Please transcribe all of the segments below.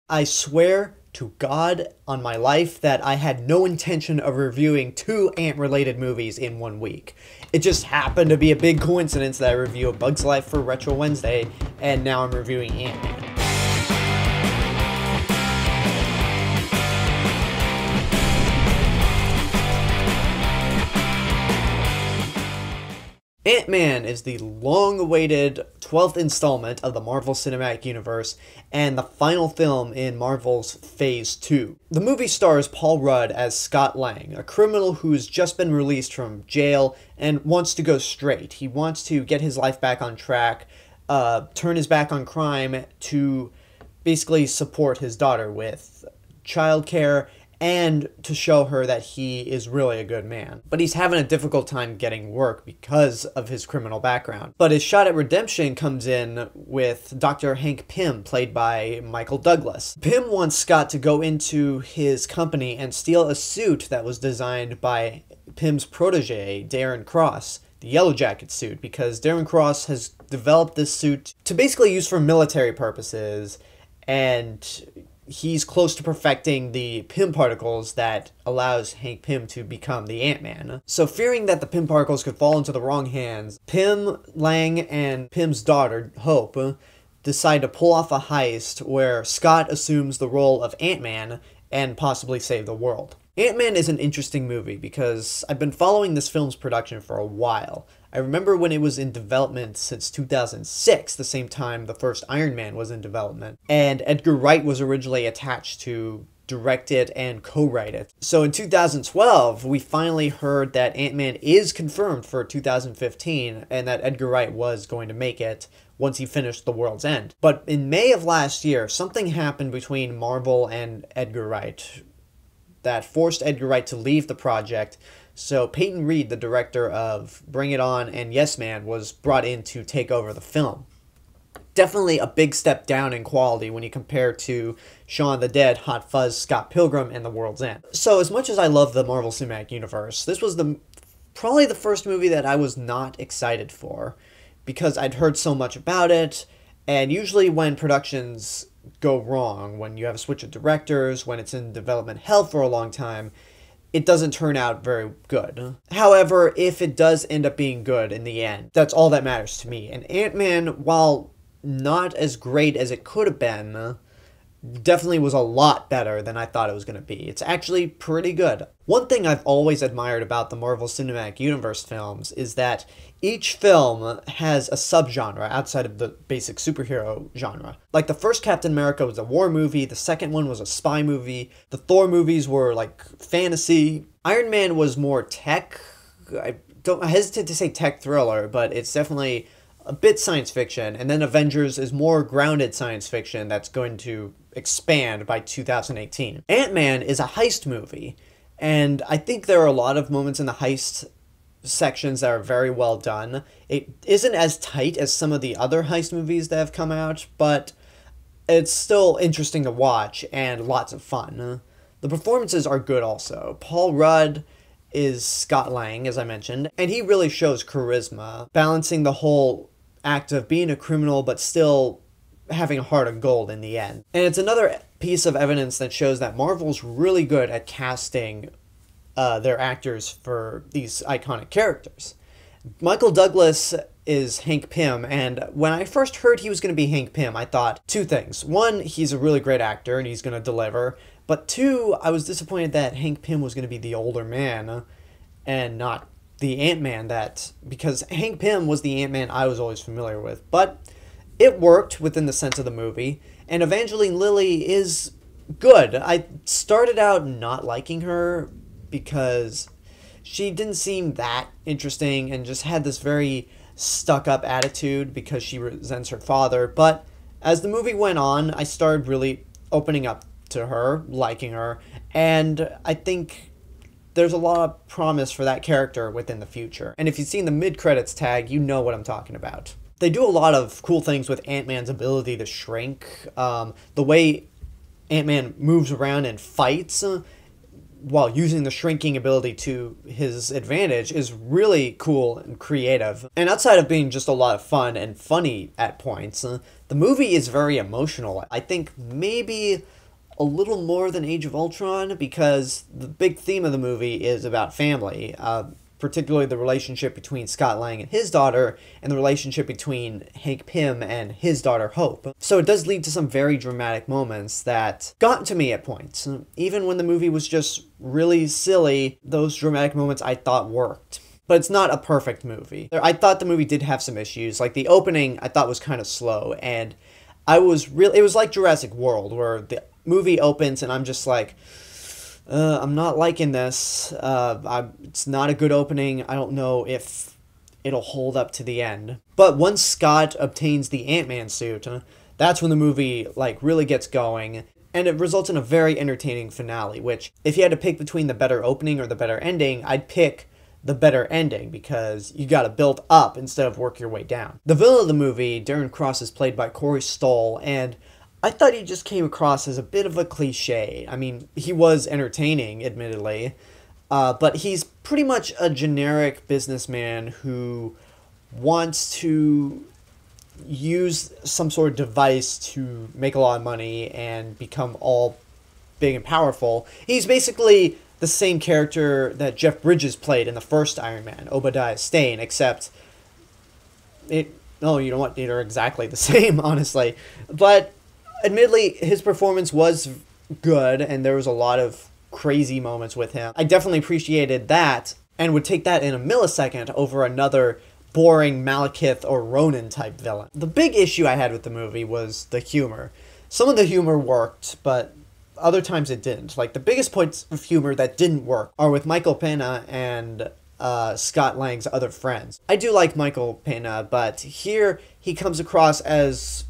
I swear to God on my life that I had no intention of reviewing two ant-related movies in 1 week. It just happened to be a big coincidence that I review A Bug's Life for Retro Wednesday, and now I'm reviewing Ant-Man. Ant-Man is the long-awaited 12th installment of the Marvel Cinematic Universe and the final film in Marvel's Phase 2. The movie stars Paul Rudd as Scott Lang, a criminal who's just been released from jail and wants to go straight. He wants to get his life back on track, turn his back on crime to basically support his daughter with childcare and to show her that he is really a good man. But he's having a difficult time getting work because of his criminal background. But his shot at redemption comes in with Dr. Hank Pym, played by Michael Douglas. Pym wants Scott to go into his company and steal a suit that was designed by Pym's protege, Darren Cross, the Yellow Jacket suit, because Darren Cross has developed this suit to basically use for military purposes, and he's close to perfecting the Pym particles that allows Hank Pym to become the Ant-Man. So fearing that the Pym particles could fall into the wrong hands, Pym, Lang, and Pym's daughter, Hope, decide to pull off a heist where Scott assumes the role of Ant-Man and possibly save the world. Ant-Man is an interesting movie because I've been following this film's production for a while. I remember when it was in development since 2006, the same time the first Iron Man was in development, and Edgar Wright was originally attached to direct it and co-write it. So in 2012, we finally heard that Ant-Man is confirmed for 2015, and that Edgar Wright was going to make it once he finished The World's End. But in May of last year, something happened between Marvel and Edgar Wright that forced Edgar Wright to leave the project. So Peyton Reed, the director of Bring It On and Yes Man, was brought in to take over the film. Definitely a big step down in quality when you compare to Shaun of the Dead, Hot Fuzz, Scott Pilgrim, and The World's End. So as much as I love the Marvel Cinematic Universe, this was probably the first movie that I was not excited for, because I'd heard so much about it, and usually when productions go wrong, when you have a switch of directors, when it's in development hell for a long time, it doesn't turn out very good. However, if it does end up being good in the end, that's all that matters to me. And Ant-Man, while not as great as it could have been, definitely was a lot better than I thought it was going to be. It's actually pretty good. One thing I've always admired about the Marvel Cinematic Universe films is that each film has a subgenre outside of the basic superhero genre. Like the first Captain America was a war movie, the second one was a spy movie, the Thor movies were like fantasy, Iron Man was more tech. I hesitate to say tech thriller, but it's definitely a bit science fiction, and then Avengers is more grounded science fiction that's going to expand by 2018. Ant-Man is a heist movie, and I think there are a lot of moments in the heist sections that are very well done. It isn't as tight as some of the other heist movies that have come out, but it's still interesting to watch and lots of fun. The performances are good also. Paul Rudd is Scott Lang, as I mentioned, and he really shows charisma, balancing the whole act of being a criminal but still having a heart of gold in the end. And it's another piece of evidence that shows that Marvel's really good at casting their actors for these iconic characters. Michael Douglas is Hank Pym, and when I first heard he was going to be Hank Pym, I thought two things. One, he's a really great actor and he's going to deliver, but two, I was disappointed that Hank Pym was going to be the older man and not the Ant-Man, because Hank Pym was the Ant-Man I was always familiar with. But it worked within the sense of the movie, and Evangeline Lilly is good. I started out not liking her because she didn't seem that interesting and just had this very stuck-up attitude because she resents her father. But as the movie went on, I started really opening up to her, liking her, and I think there's a lot of promise for that character within the future. And if you've seen the mid-credits tag, you know what I'm talking about. They do a lot of cool things with Ant-Man's ability to shrink. The way Ant-Man moves around and fights while using the shrinking ability to his advantage, is really cool and creative. And outside of being just a lot of fun and funny at points, the movie is very emotional. I think maybe a little more than Age of Ultron, because the big theme of the movie is about family, particularly the relationship between Scott Lang and his daughter, and the relationship between Hank Pym and his daughter Hope. So it does lead to some very dramatic moments that got to me at points. Even when the movie was just really silly, those dramatic moments I thought worked. But it's not a perfect movie. I thought the movie did have some issues. Like, the opening I thought was kind of slow, and it was like Jurassic World, where the movie opens and I'm just like, I'm not liking this. It's not a good opening. I don't know if it'll hold up to the end. But once Scott obtains the Ant-Man suit, that's when the movie like really gets going, and it results in a very entertaining finale, which if you had to pick between the better opening or the better ending, I'd pick the better ending, because you gotta build up instead of work your way down. The villain of the movie, Darren Cross, is played by Corey Stoll, and I thought he just came across as a bit of a cliche. I mean, he was entertaining, admittedly, but he's pretty much a generic businessman who wants to use some sort of device to make a lot of money and become all big and powerful. He's basically the same character that Jeff Bridges played in the first Iron Man, Obadiah Stane, except you know what, they're exactly the same, honestly. But admittedly, his performance was good, and there was a lot of crazy moments with him. I definitely appreciated that, and would take that in a millisecond over another boring Malekith or Ronin type villain. The big issue I had with the movie was the humor. Some of the humor worked, but other times it didn't. Like, the biggest points of humor that didn't work are with Michael Pena and Scott Lang's other friends. I do like Michael Pena, but here he comes across as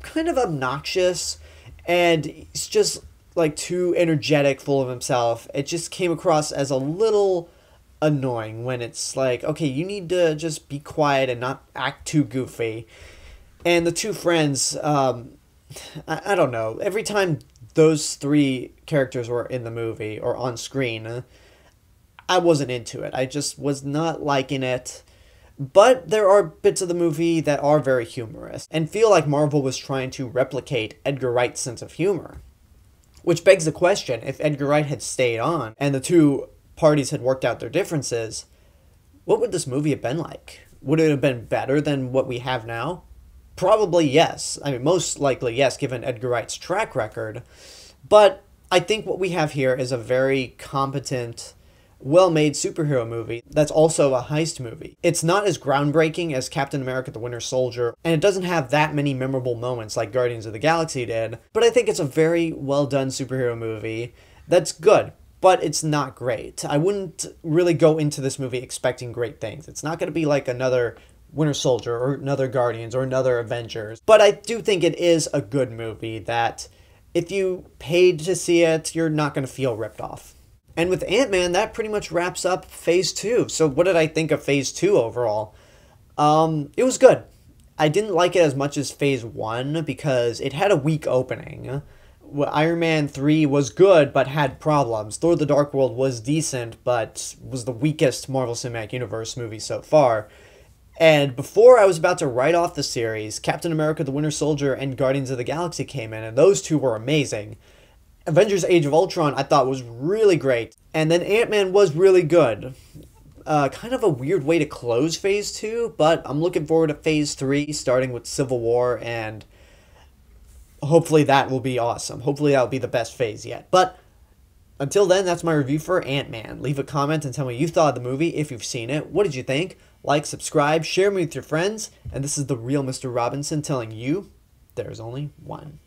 kind of obnoxious, and he's just like too energetic, full of himself. It just came across as a little annoying when it's like, okay, you need to just be quiet and not act too goofy. And the two friends, I don't know, every time those three characters were in the movie or on screen, I wasn't into it. I just was not liking it. But there are bits of the movie that are very humorous, and feel like Marvel was trying to replicate Edgar Wright's sense of humor. Which begs the question, if Edgar Wright had stayed on, and the two parties had worked out their differences, what would this movie have been like? Would it have been better than what we have now? Probably yes. I mean, most likely yes, given Edgar Wright's track record. But I think what we have here is a very competent, well-made superhero movie that's also a heist movie. It's not as groundbreaking as Captain America the Winter Soldier, and it doesn't have that many memorable moments like Guardians of the Galaxy did, but I think it's a very well-done superhero movie that's good, but it's not great. I wouldn't really go into this movie expecting great things. It's not going to be like another Winter Soldier or another Guardians or another Avengers, but I do think it is a good movie that if you paid to see it, you're not going to feel ripped off. And with Ant-Man, that pretty much wraps up Phase 2. So what did I think of Phase 2 overall? It was good. I didn't like it as much as Phase 1 because it had a weak opening. Iron Man 3 was good, but had problems. Thor: The Dark World was decent, but was the weakest Marvel Cinematic Universe movie so far. And before I was about to write off the series, Captain America the Winter Soldier and Guardians of the Galaxy came in, and those two were amazing. Avengers Age of Ultron I thought was really great, and then Ant-Man was really good. Kind of a weird way to close Phase 2, but I'm looking forward to Phase 3, starting with Civil War, and hopefully that will be awesome. Hopefully that will be the best phase yet. But until then, that's my review for Ant-Man. Leave a comment and tell me what you thought of the movie, if you've seen it. What did you think? Like, subscribe, share me with your friends, and this is the real Mr. Robinson telling you there's only one.